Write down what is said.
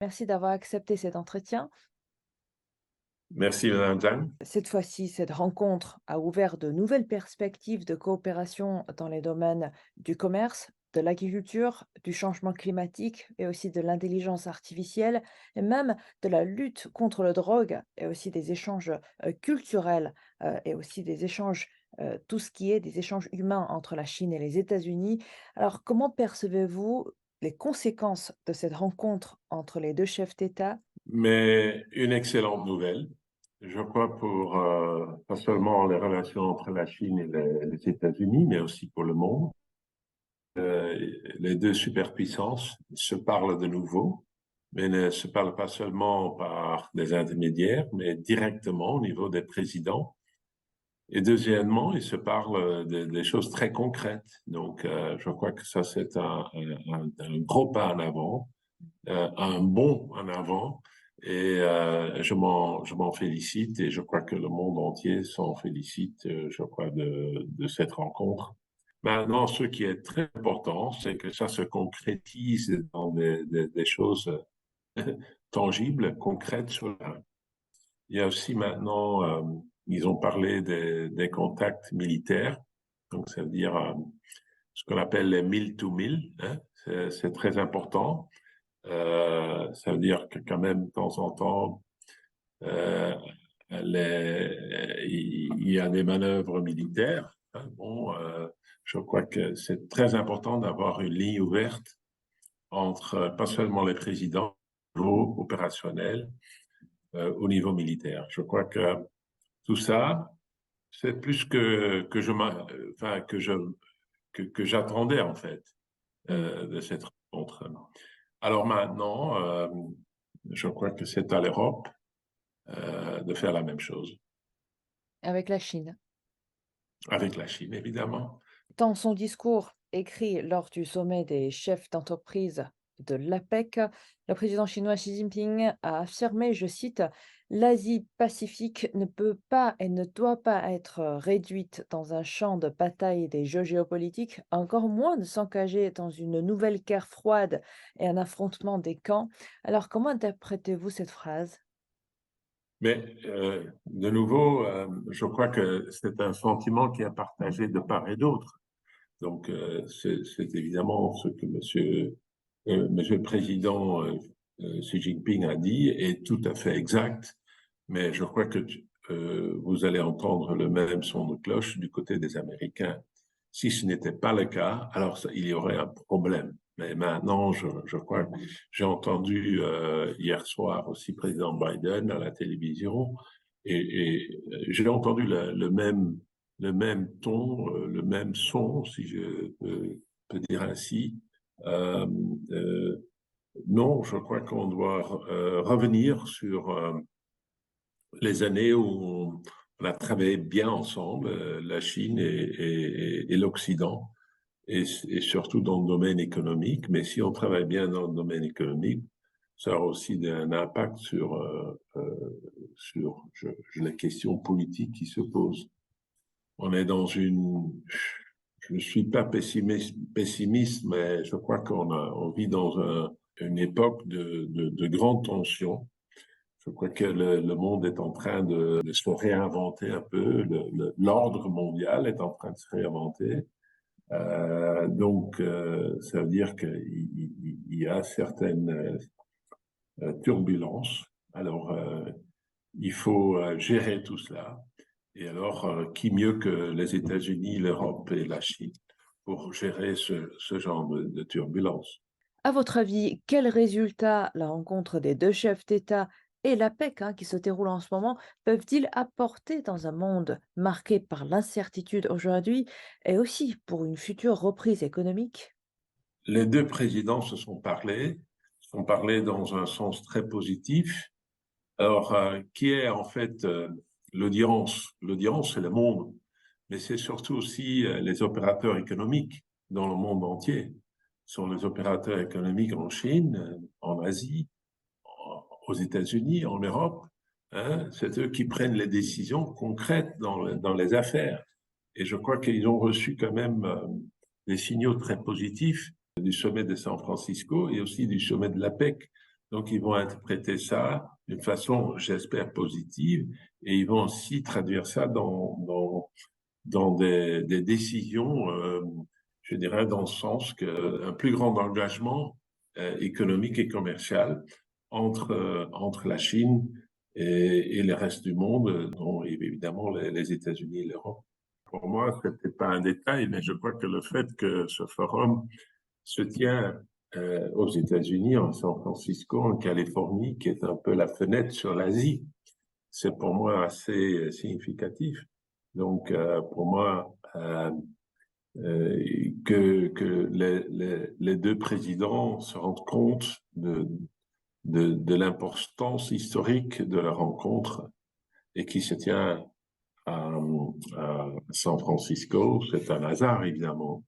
Merci d'avoir accepté cet entretien. Merci, Madame Zhang. Cette fois-ci, cette rencontre a ouvert de nouvelles perspectives de coopération dans les domaines du commerce, de l'agriculture, du changement climatique et aussi de l'intelligence artificielle et même de la lutte contre la drogue et aussi des échanges culturels et aussi des échanges, tout ce qui est des échanges humains entre la Chine et les États-Unis. Alors, comment percevez-vous les conséquences de cette rencontre entre les deux chefs d'État? Mais une excellente nouvelle, je crois, pour pas seulement les relations entre la Chine et les États-Unis, mais aussi pour le monde. Les deux superpuissances se parlent de nouveau, mais ne se parlent pas seulement par des intermédiaires, mais directement au niveau des présidents. Et deuxièmement, ils se parlent des choses très concrètes. Donc, je crois que ça, c'est un gros pas en avant, un bond en avant. Et je m'en félicite et je crois que le monde entier s'en félicite, je crois, de cette rencontre. Maintenant, ce qui est très important, c'est que ça se concrétise dans des choses tangibles, concrètes sur le terrain. Il y a aussi maintenant, ils ont parlé des contacts militaires, donc ça veut dire ce qu'on appelle les mille to mille, hein, c'est très important. Ça veut dire que quand même, de temps en temps, euh, il y a des manœuvres militaires. Hein. Bon, je crois que c'est très important d'avoir une ligne ouverte entre pas seulement les présidents, au niveau opérationnel, au niveau militaire. Je crois que tout ça, c'est plus enfin, que j'attendais en fait Mm. de cette rencontre. Alors maintenant, je crois que c'est à l'Europe de faire la même chose Avec la Chine. avec la Chine, évidemment. Dans son discours écrit lors du sommet des chefs d'entreprise de l'APEC, le président chinois Xi Jinping a affirmé, je cite, «L'Asie-Pacifique ne peut pas et ne doit pas être réduite dans un champ de bataille des jeux géopolitiques, encore moins de s'engager dans une nouvelle guerre froide et un affrontement des camps». Alors, comment interprétez-vous cette phrase? Mais de nouveau, je crois que c'est un sentiment qui est partagé de part et d'autre. Donc, c'est évidemment ce que Monsieur le Président Xi Jinping a dit est tout à fait exact, mais je crois que vous allez entendre le même son de cloche du côté des Américains. Si ce n'était pas le cas, alors il y aurait un problème. Mais maintenant, je crois que j'ai entendu hier soir aussi président Biden à la télévision et j'ai entendu le même ton, le même son, si je peux dire ainsi. Euh, euh, non, je crois qu'on doit revenir sur les années où on a travaillé bien ensemble, la Chine et l'Occident, et surtout dans le domaine économique. Mais si on travaille bien dans le domaine économique, ça aura aussi un impact sur les questions politiques qui se posent. On est dans je ne suis pas pessimiste, mais je crois on vit dans une époque de grande tension. Je crois que le monde est en train de se réinventer un peu. L'ordre mondial est en train de se réinventer. Donc, ça veut dire qu'il y a certaines turbulences. Alors, il faut gérer tout cela. Et alors, qui mieux que les États-Unis, l'Europe et la Chine pour gérer ce genre de turbulences? À votre avis, quels résultats la rencontre des deux chefs d'État et l'APEC, qui se déroule en ce moment, peuvent-ils apporter dans un monde marqué par l'incertitude aujourd'hui et aussi pour une future reprise économique? Les deux présidents se sont parlé dans un sens très positif. Alors, qui est en fait l'audience? L'audience, c'est le monde, mais c'est surtout aussi les opérateurs économiques dans le monde entier. Ce sont les opérateurs économiques en Chine, en Asie, aux États-Unis, en Europe. Hein, c'est eux qui prennent les décisions concrètes dans les affaires. Et je crois qu'ils ont reçu quand même des signaux très positifs du sommet de San Francisco et aussi du sommet de l'APEC. Donc, ils vont interpréter ça d'une façon, j'espère, positive, et ils vont aussi traduire ça dans des décisions, je dirais, dans le sens qu'un plus grand engagement économique et commercial entre la Chine et le reste du monde, dont évidemment les États-Unis et l'Europe. Pour moi, ce n'était pas un détail, mais je crois que le fait que ce forum se tient aux États-Unis, en San Francisco, en Californie, qui est un peu la fenêtre sur l'Asie, c'est pour moi assez significatif. Donc, pour moi, que les deux présidents se rendent compte de l'importance historique de la rencontre et qui se tient à San Francisco, c'est un hasard évidemment,